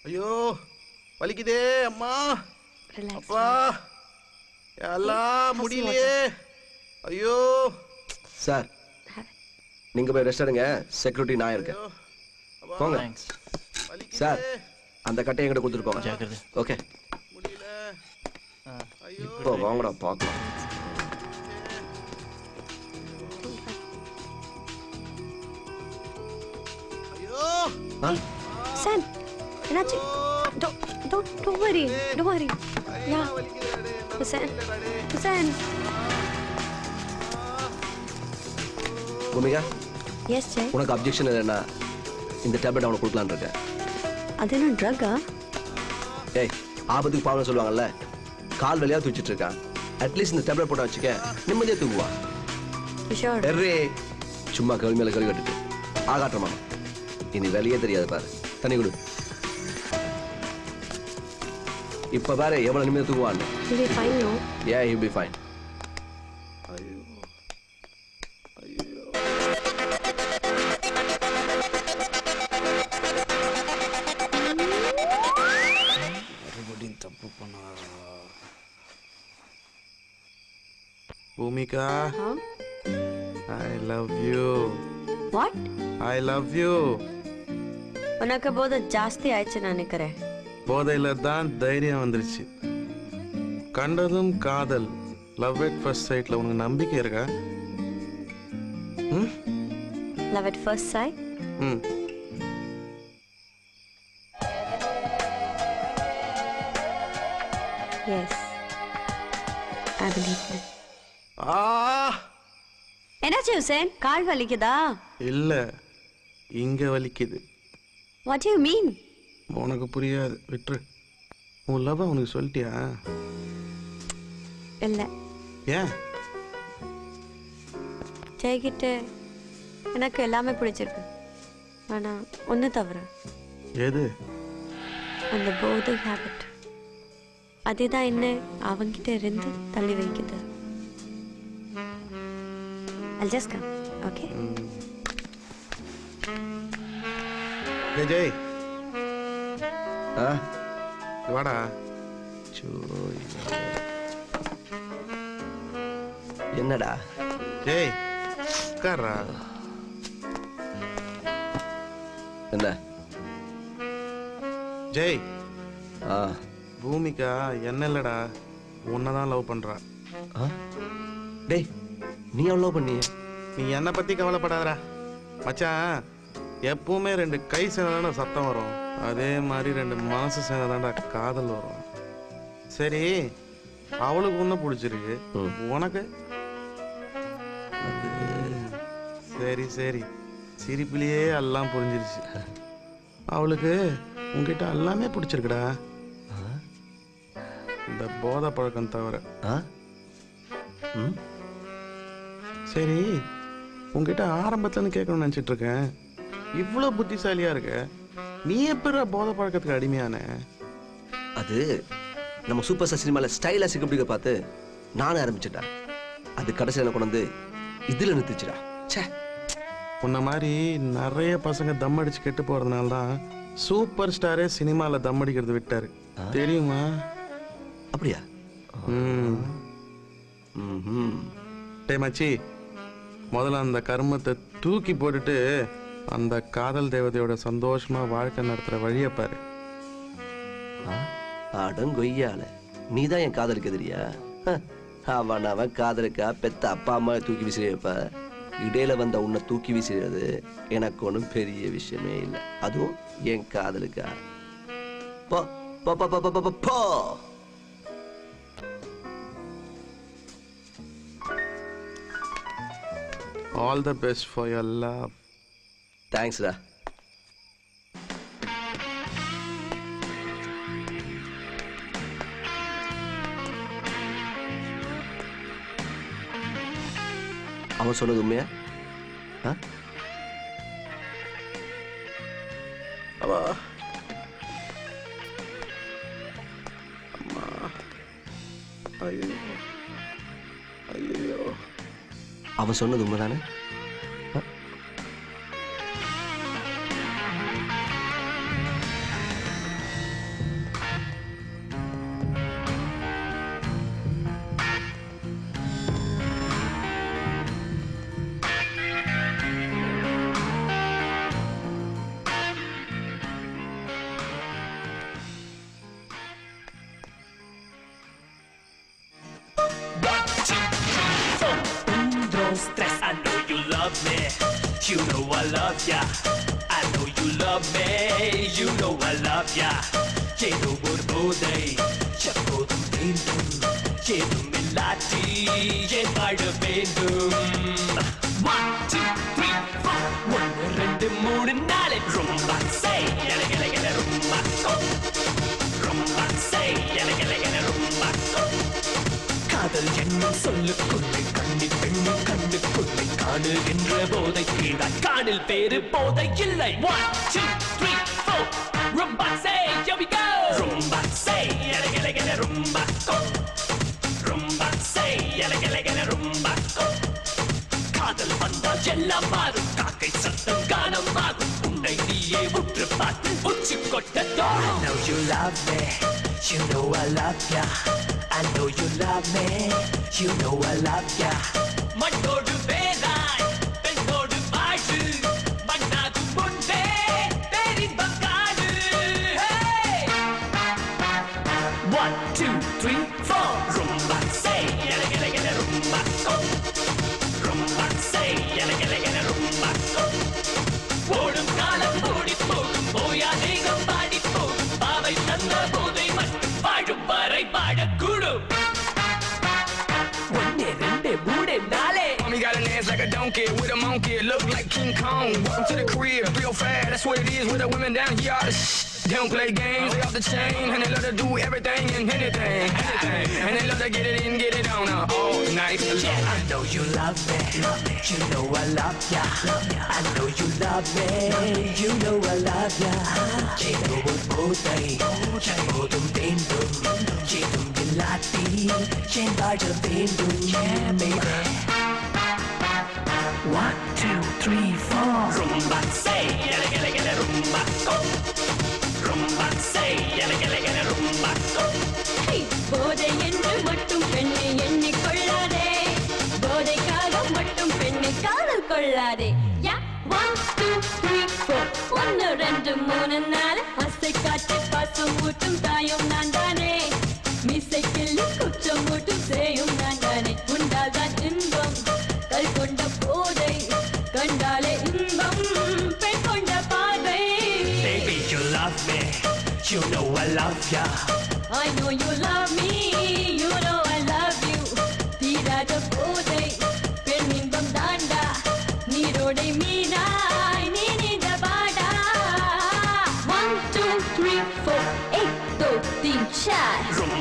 ஐயோ வலிக்குதே அம்மா. அப்பா எல்லாம் முடியலையே. ஐயோ சார் நீங்க போய் ரெஸ்ட் எடுங்க, செக்யூரிட்டி நான் இருக்கேன். போங்க சார். அந்த கட்டையை என்கிட்ட கொடுத்துட்டு போங்க. ஓகே முடியல. இப்போ வாங்கடா பார்க்கலாம். ஐயோ Sen, என்னாச்சு? Don't worry. Don't worry. Yeah. Hussein. Hussein. Bhoomika, Yes, Jay. உனக்கு அப்ஜெக்ஷன் இல்லைன்னா இந்த டேப்லெட் அவனுக்கு கொடுக்கலான்னு இருக்கேன். அது என்ன ட்ரக்கா? ஏய், ஆபத்துக்கு பாவம் சொல்லுவாங்கல்ல, கால் வலியாக தூச்சிட்டு இருக்கான். அட்லீஸ்ட் இந்த டேப்லெட் போட்டு வச்சுக்க, நிம்மதியாக தூங்குவா. சும்மா கவி மேலே கவி கட்டுட்டு ஆகாட்டமா. இனி வெளியே தெரியாது பாரு. தண்ணி கொடு. இப்ப பாரு எவ்வளவு நிம்மதியாக தூங்குவான்னு. Yeah, he'll be fine. Bhumika, I love you. What? I love you. உனக்கு போதை ஜாஸ்தி ஆயிடுச்சு நினைக்கிறேன். போதையில தான் தைரியம் வந்துருச்சு. கண்டதும் காதல், லவ் அட் ஃபர்ஸ்ட் சைட்ல உனக்கு நம்பிக்கை இருக்கா? Love at first sight? Yes. I believe it. என்னாச்சு ஹுசேன்? கால் வலிக்குதா? இல்ல, இங்க வலிக்குது. What do you mean? உனக்கு புரியாது, விட்டுரு. உன் லவ் உனக்கு சொல்லிட்டியா? இல்ல. ஏன்? ஜெய்கிட்ட எனக்கு எல்லாமே பிடிச்சிருக்கு. ஆனா ஒன்று தவிர. எது? அந்த போதை ஹேபிட். அதுதான் என்ன அவங்கிட்ட இருந்து தள்ளி வைக்குது. I'll just come, okay? Jai ஆ வாடா. என்னடா? ஜெய் உட்கார்றா. என்ன? ஜெய், ஆ பூமிகா என்ன இல்லடா, உன்னதான் லவ் பண்றா. டேய், நீ எவ்வளோ பண்ணி? நீ என்னை பத்தி கவலைப்படாதடா மச்சான். எப்பவுமே ரெண்டு கை சேர்ந்தாண்டா சத்தம் வரும், அதே மாதிரி ரெண்டு மனசு சேர்ந்தாண்டா காதல் வரும். சரி, அவளுக்கு ஒன்று பிடிச்சிருக்கு, உனக்கு? சரி சரி, சிரிப்பிலேயே எல்லாம் புரிஞ்சிருச்சு. அவளுக்கு உங்ககிட்ட எல்லாமே பிடிச்சிருக்குடா, இந்த போதை பழக்கம் தவிர. சரி, உங்ககிட்ட ஆரம்பத்துலன்னு கேட்கணும்னு நினச்சிட்டு இருக்கேன். இவ்வளோ புத்திசாலியா இருக்க, நீ எப்படா போதை பழக்கத்துக்கு அடிமையான? அது நம்ம சூப்பர் ஸ்டார் சினிமாவில் ஸ்டைலாக சிக்கப்பிடிக்க பார்த்து நானும் ஆரம்பிச்சிட்டேன். அது கடைசியில் கொண்டு வந்து இதில் நிறுத்திச்சுடா. சே, உன்ன மாதிரி நிறைய பசங்க தம் அடிச்சு கெட்டு போறதுனால தான் சூப்பர் ஸ்டாரே சினிமாவில் தம் அடிக்கிறது விட்டாரு, தெரியுமா? அப்படியா? டே மச்சி, முதல்ல அந்த கர்மத்தை தூக்கி போட்டுட்டு அந்த காதல் தேவதையோட சந்தோஷமா வாழ்க்கை நடத்துற வழியை பாரு. அடங்கொய்யால, நீ தான் என் காதலுக்கு எதிரியா? அவன் காதலுக்கா பெத்த அப்பா அம்மா தூக்கி விசிறியப்ப இடையில வந்த உன்னை தூக்கி வீசுறது எனக்கு ஒன்றும் பெரிய விஷயமே இல்லை. அதுவும் என் காதலுக்கா? போ போ போ போ போ போ. All the best for your love. Thanks டா. அவன் சொன்னது உண்மையா? அவா அம்மா, ஐயோ ஐயோ, அவன் சொன்னது உண்மைதானே? You know I love ya. I know you love me. You know I love ya. ஏதோ ஒரு போதை எப்போதும் வேண்டும் ஏதும் இல்லாட்டி ஏன் வாழ வேண்டும் 1 2 3 4 1 2 3 4 ரொம்ப say gele gele gele ரொம்ப ரொம்ப say gele gele gele ரொம்ப காதல் என்னும் சொல்லுக்குள்ளே கண்ணில் பெண்ணும் கண்ணுக்குள்ளே காணுகின்ற போதை கீழாய் காணில் பேரு போதை இல்லை 1 2 3 4 rumba say here we go rumba say gele gele gele rumba rumba say gele gele gele rumba காதல் வந்தால் எல்லாம் மாறும் காக்கை சத்தம் கானம் ஆகும் உன்னை நீயே உற்று பார்த்து உச்சி கொட்ட தோணும் I know you love me you know I love ya I know you love me you know I love ya மண்ணோடு வேலாய் பெண்ணோடு வாழு மண்ணாது முன்பே பேரின்பம் காடு 1 2 3 4 rumba say gele gele gele rumba rumba say gele gele gele rumba ஓடும் காலம் ஓடி போகும் போயா தேகம் பாடி போகும் பாவை தந்த போதை மட்டும் வாழும் வரை வாழக்கூடும் 1 2 3 4 Mommy got an ass like a donkey with a monkey, look like King Kong. Welcome to the crib, real fast. That's what it is with the women down here. All the they don't play games, they off the chain, and they love to do everything and anything, and they love to get it in, get it on all night. Yeah, I know you love me, you know I love ya. I know you love me, you know I love ya. ஏதோ ஒரு போதை எப்போதும் வேண்டும் ஏதும் இல்லாட்டி ஏன் வாழ வேண்டும் Yeah, baby 1 2 3 4 rumba say gele gele gele rumba rumba say gele gele gele rumba Hey, போதை என்று மட்டும் பெண்ணை எண்ணிக்கொள்ளாதே போதைக்காக மட்டும் பெண்ணை காதல் கொள்ளாதே 1 2 3 4 1 2 3 4 ஆசை காட்டி பாசம் ஊட்டும் தாயும் நான் தானே மீசை கிள்ளி குற்றம் ஊட்டும் சேயும் நான் தானே உண்டால்தான் இன்பம் கல் கொண்ட போதை கண்டாலே இன்பம் பெண் கொண்ட பார்வை Baby, you love me, you know I love ya. I know you love me, you know I love you. தீராத போதை பெண் இன்பம் தாண்டா நீரோடை மீனாய் நீ நீந்த பாடா 1 2 3 4 1 2 3 4 Rumba